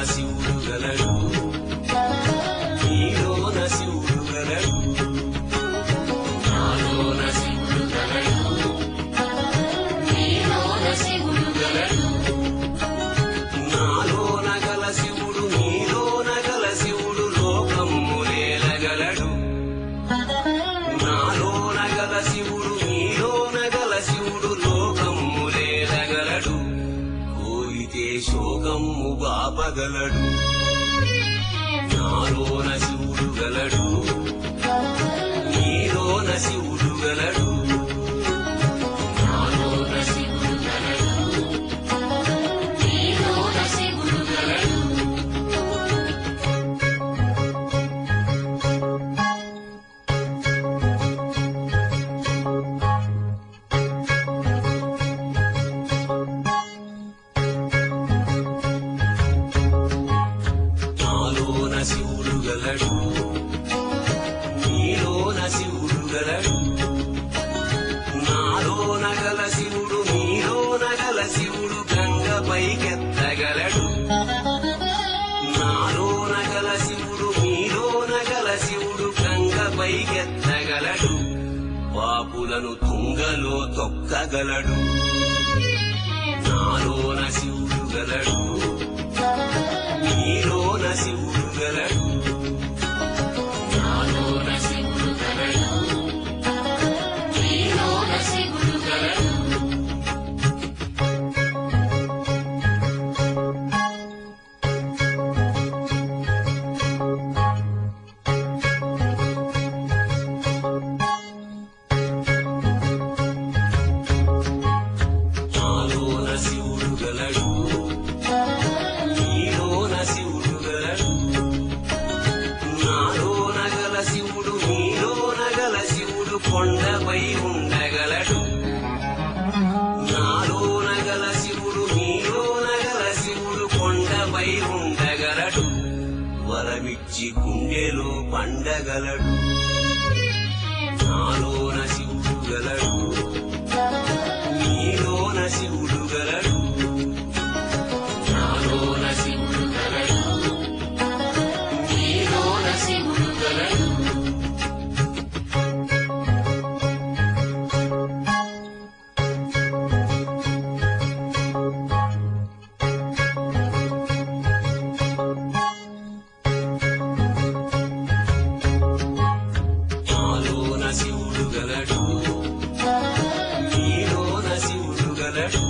శివుడు గలడు నీలోన శివుడు గలడు నాలోన శివుడు గలడు నీలోన శివుడు గలడు నాలోన గల శివుడు నీలోన గల శివుడు లోకములేలగలడు నాలోన గల శివుడు నీలోన గల శివుడు లోకములేలగలడు కోరితే శోకము బాపగలడు నాలోన శివుడు గలడు నీలోన శివుడు గలడు నాలోన శివుడు గలడు నీలోన శివుడు గలడు నాలోన శివుడు గలడు నీలోన శివుడు గలడు నాలోన గల శివుడు నీలోన గల శివుడు గంగపైకెత్తగలడు నాలోన గల శివుడు నీలోన గల శివుడు గంగపైకెత్తగలడు పాపులను తుంగలో తొక్కగలడు నాలోన శివుడు గలడు నీలోన శివుడు గలడు నాలోన శివుడు గలడు నీలోన శివుడు గలడు నాలోన శివుడు గలడు నీలోన శివుడు గలడు నాలోన గల శివుడు నీలోన గల శివుడు కొండపై ఉండగలడు నాలోన గల శివుడు నీలోన గల శివుడు కొండపై ఉండగలడు వరమిచ్చి గుండెలో పండగలడు నాలోన శివుడు గలడు నీలోన శివుడు గలడు నాలోన శివుడు గలడు నీలోన శివుడు గలడు నాలోన శివుడు గలడు నీలోన శివుడు గలడు